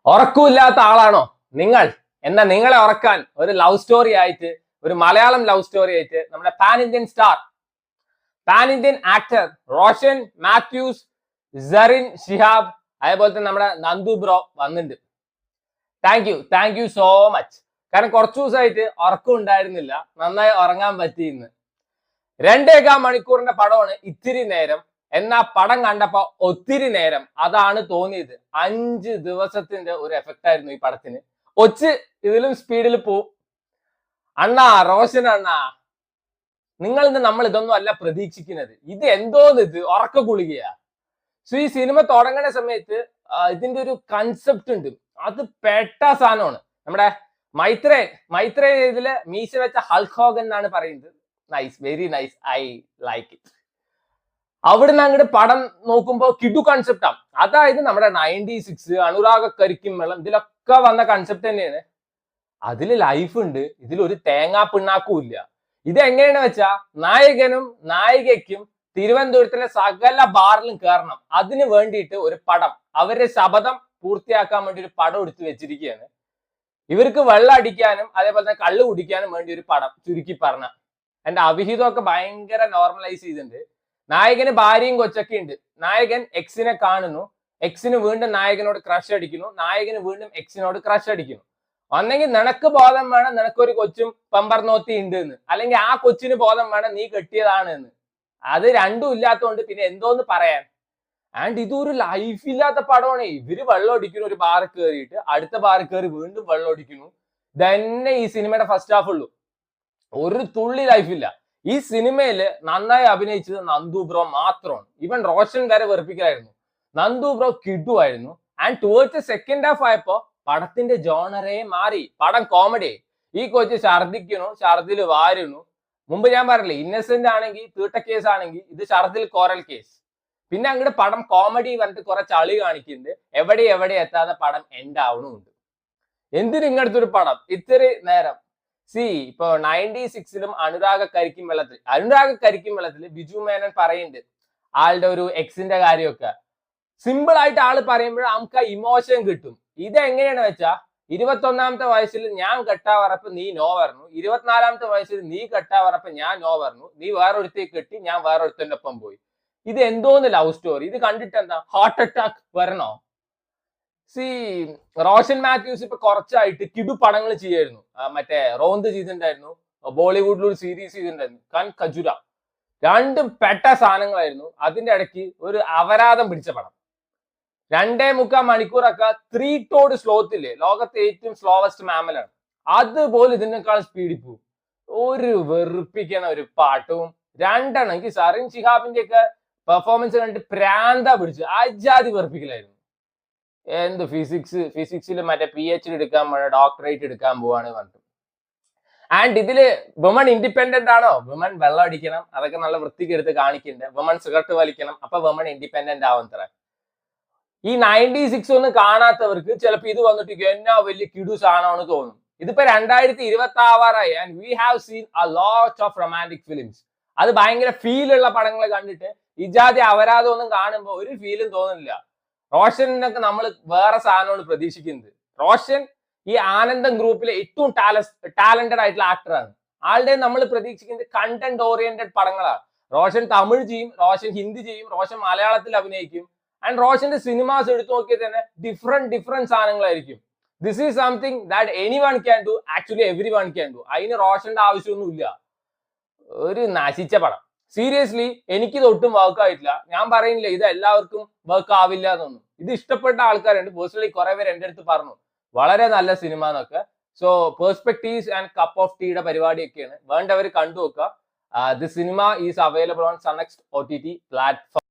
ഉറക്കമില്ലാത്ത ആളാണോ നിങ്ങൾ? എന്നാ നിങ്ങളെ ഉറക്കാൻ ഒരു ലവ് സ്റ്റോറി ആയിട്ട്, ഒരു മലയാളം ലവ് സ്റ്റോറി ആയിട്ട് നമ്മുടെ pan Indian star, pan Indian actor Roshan Mathews, Sarin Shihab, അതേപോലെ തന്നെ നമ്മുടെ നന്ദു ബ്രോ വന്നിട്ടുണ്ട്. Thank you so much. കാരണം കുറച്ചു ദിവസമായിട്ട് ഉറക്കം ഉണ്ടായിരുന്നില്ല, നന്നായി ഉറങ്ങാൻ പറ്റിയിന്ന്. 2.25 മണിക്കൂറിന്റെ പടമാണ് ഇത്തിരി നേരം. എന്നാ പടം കണ്ടപ്പോ ഒത്തിരി നേരം അതാണ് തോന്നിയത്. 5 ദിവസത്തിന്റെ ഒരു എഫക്റ്റ് ആയിരുന്നു ഈ പടത്തിന്. ഇതിലും സ്പീഡിൽ പോവും. അണ്ണാ റോഷൻ അണ്ണാ, നമ്മൾ ഇതൊന്നും അല്ല പ്രതീക്ഷിക്കുന്നത്. ഇത് എന്തോന്ന്, ഇത് ഉറക്ക ഗുളികയാ. സോ ഈ സിനിമ തുടങ്ങുന്ന സമയത്ത് ഇതിന്റെ ഒരു കൺസെപ്റ്റ് ഉണ്ട്, അത് പെട്ട സാധനമാണ്. നമ്മുടെ മൈത്രേ ഇതില് മീശ വെച്ച ഹൾക്ക് ഹോഗൻ എന്നാണ് പറയുന്നത്. Nice, very nice, I like it. അവിടുന്ന് അങ്ങോട്ട് പടം നോക്കുമ്പോൾ കിഡു കൺസെപ്റ്റാണ്. അതായത് നമ്മുടെ 96 അനുരാഗ കരിക്കുമ്പളം ഇതിലൊക്കെ വന്ന കൺസെപ്റ്റ് തന്നെയാണ്. അതിൽ ലൈഫ് ഉണ്ട്, ഇതിലൊരു തേങ്ങാ പിണ്ണാക്കും ഇല്ല. ഇത് എങ്ങനെയാണെന്ന് വെച്ചാ, നായകനും നായികയ്ക്കും തിരുവനന്തപുരത്തിലെ സകല ബാറിലും കയറണം. അതിന് വേണ്ടിയിട്ട് ഒരു പടം, അവരുടെ ശപഥം പൂർത്തിയാക്കാൻ വേണ്ടി ഒരു പടം എടുത്തു വെച്ചിരിക്കുകയാണ്. ഇവർക്ക് വെള്ളം അടിക്കാനും അതേപോലെ തന്നെ കള്ള് കുടിക്കാനും വേണ്ടി ഒരു പടം. ചുരുക്കി പറഞ്ഞ എന്റെ അവിഹിതമൊക്കെ ഭയങ്കര നോർമലൈസ് ചെയ്തിട്ടുണ്ട്. നായകന് ഭാര്യയും കൊച്ചൊക്കെ ഉണ്ട്. നായകൻ എക്സിനെ കാണുന്നു, എക്സിന് വീണ്ടും നായകനോട് ക്രഷ് അടിക്കുന്നു, നായകന് വീണ്ടും എക്സിനോട് ക്രഷ് അടിക്കുന്നു. ഒന്നെങ്കിൽ നിനക്ക് ബോധം വേണം നിനക്കൊരു കൊച്ചും പെമ്പർനോത്തി ഉണ്ട് എന്ന്, അല്ലെങ്കിൽ ആ കൊച്ചിന് ബോധം വേണം നീ കെട്ടിയതാണ് എന്ന്. അത് രണ്ടും ഇല്ലാത്തതുകൊണ്ട് പിന്നെ എന്തോന്ന് പറയാൻ. ആൻഡ് ഇതൊരു ലൈഫ് ഇല്ലാത്ത പടമാണ്. ഇവര് വെള്ളം അടിക്കുന്നു, ഒരു ബാറിൽ കയറിയിട്ട് അടുത്ത ബാറിൽ കയറി വീണ്ടും വെള്ളം അടിക്കുന്നു. ഇതന്നെ ഈ സിനിമയുടെ ഫസ്റ്റ് ഹാഫ് ഉള്ളൂ. ഒരു തുള്ളി ലൈഫില്ല. ഈ സിനിമയില് നന്നായി അഭിനയിച്ചത് നന്ദു ബ്രോ മാത്രമാണ്. ഇവൻ റോഷൻ വരെ വെറുപ്പിക്കലായിരുന്നു. നന്ദു ബ്രോ കിഡു ആയിരുന്നു. ആൻഡ് ടുവേർഡ്സ് സെക്കൻഡ് ഹാഫ് ആയപ്പോ പടത്തിന്റെ ജോണറേ മാറി. പടം കോമഡി. ഈ കൊച്ച് ഛർദിക്കുന്നു, ഛർദിൽ വാരുന്നു. മുമ്പ് ഞാൻ പറഞ്ഞില്ലേ, ഇന്നസെന്റ് ആണെങ്കിൽ തീട്ട കേസ് ആണെങ്കിൽ ഇത് ഛർദിൽ കോറൽ കേസ്. പിന്നെ അങ്ങോട്ട് പടം കോമഡി പറഞ്ഞിട്ട് കുറെ ചളി കാണിക്കുന്നുണ്ട്. എവിടെ എത്താതെ പടം എൻഡ് ആവണമുണ്ട്. എന്തിനും ഇങ്ങനത്തെ ഒരു പടം ഇത്തിരി നേരം. ഇപ്പൊ 96ലും അനുരാഗ കരിക്കും വെള്ളത്തിൽ ബിജു മേനൻ പറയുന്നുണ്ട് ആളുടെ ഒരു എക്സിന്റെ കാര്യമൊക്കെ. സിമ്പിൾ ആയിട്ട് ആള് പറയുമ്പോൾ നമുക്ക് ആ ഇമോഷൻ കിട്ടും. ഇത് എങ്ങനെയാണെന്ന് വെച്ചാ, 21ാമത്തെ വയസ്സിൽ ഞാൻ കെട്ടാവറപ്പ് നീ നോ പറഞ്ഞു, 24ാമത്തെ വയസ്സിൽ നീ കെട്ടാവറപ്പ് ഞാൻ നോ പറഞ്ഞു, നീ വേറൊരുത്തേക്ക് കെട്ടി, ഞാൻ വേറൊരുത്തന്റെ ഒപ്പം പോയി. ഇത് എന്തോന്ന് ലവ് സ്റ്റോറി. ഇത് കണ്ടിട്ട് എന്താ ഹാർട്ട് അറ്റാക്ക് വരണോ? റോഷൻ മാത്യൂസ് ഇപ്പൊ കുറച്ചായിട്ട് കിടു പടങ്ങൾ ചെയ്യായിരുന്നു. മറ്റേ റോന്ത് ചെയ്തിട്ടുണ്ടായിരുന്നു, ബോളിവുഡിൽ ഒരു സീരീസ് ചെയ്തിട്ടുണ്ടായിരുന്നു, കൺ ഖജുര. രണ്ടും പെട്ട സാധനങ്ങളായിരുന്നു. അതിന്റെ ഇടയ്ക്ക് ഒരു അപരാധം പിടിച്ച പടം. 2.25 മണിക്കൂറൊക്കെ 3 ടോഡ് സ്ലോത്തില്ലേ, ലോകത്തെ ഏറ്റവും സ്ലോവസ്റ്റ് മാമലാണ്. അതുപോലെ ഇതിനേക്കാൾ സ്പീഡിൽ പോകും. ഒരു വെറുപ്പിക്കണ ഒരു പാട്ടും എനിക്ക് സറിൻ ഷിഹാബിന്റെ ഒക്കെ പെർഫോമൻസ് കണ്ടിട്ട് പ്രാന്ത പിടിച്ചു. അജാതി വെറുപ്പിക്കലായിരുന്നു. എന്ത് ഫിസിക്സിൽ മറ്റേ PhD എടുക്കാൻ പോവാണ്, ഡോക്ടറേറ്റ് എടുക്കാൻ പോവാണ് പറഞ്ഞിട്ട്. ആൻഡ് ഇതില് വുമൺ ഇൻഡിപെൻഡന്റ് ആണോ? വുമൺ വെള്ളം അടിക്കണം, അതൊക്കെ നല്ല വൃത്തിക്ക് എടുത്ത് കാണിക്കുന്നുണ്ട്. വുമൺ സിഗരറ്റ് വലിക്കണം, അപ്പൊ വുമൺ ഇൻഡിപെൻഡന്റ് ആവുന്നത്ര. ഈ 96 ഒന്നും കാണാത്തവർക്ക് ചിലപ്പോ ഇത് വന്നിട്ട് എന്നാ വലിയ കിഡു സാധനമാണെന്ന് തോന്നും. ഇതിപ്പോ 2020 ആവാറായി. And we have seen a lot of romantic films. അത് ഭയങ്കര ഫീലുള്ള പടങ്ങൾ കണ്ടിട്ട് ഇജാതി അപരാധം ഒന്നും കാണുമ്പോൾ ഒരു ഫീലും തോന്നുന്നില്ല. റോഷനൊക്കെ നമ്മൾ വേറെ സാധനമാണ് പ്രതീക്ഷിക്കുന്നത്. റോഷൻ ഈ ആനന്ദം ഗ്രൂപ്പിലെ ഏറ്റവും ടാലന്റഡ് ആയിട്ടുള്ള ആക്ടറാണ്. ആളുടെ നമ്മൾ പ്രതീക്ഷിക്കുന്നത് കണ്ടന്റ് ഓറിയന്റഡ് പടങ്ങളാണ്. റോഷൻ തമിഴ് ചെയ്യും, റോഷൻ ഹിന്ദി ചെയ്യും, റോഷൻ മലയാളത്തിൽ അഭിനയിക്കും. ആൻഡ് റോഷന്റെ സിനിമാസ് എടുത്തു നോക്കിയാൽ തന്നെ ഡിഫറെന്റ് സാധനങ്ങളായിരിക്കും. This is something that anyone can do, actually every one can do. അതിന് റോഷന്റെ ആവശ്യമൊന്നുമില്ല. ഒരു നശിച്ച പടം. സീരിയസ്ലി എനിക്കിത് ഒട്ടും വർക്ക് ആയിട്ടില്ല. ഞാൻ പറയുന്നില്ല ഇത് എല്ലാവർക്കും വർക്ക് ആവില്ല എന്നൊന്നും. ഇത് ഇഷ്ടപ്പെട്ട ആൾക്കാരുണ്ട്. പേഴ്സണലി കുറെ പേര് എൻ്റെ അടുത്ത് പറഞ്ഞു വളരെ നല്ല സിനിമ എന്നൊക്കെ. So perspectives and cup of ടീയുടെ പരിപാടിയൊക്കെയാണ്. വേണ്ടവർ കണ്ടു നോക്കുക. The cinema is available on Sun next OTT platform.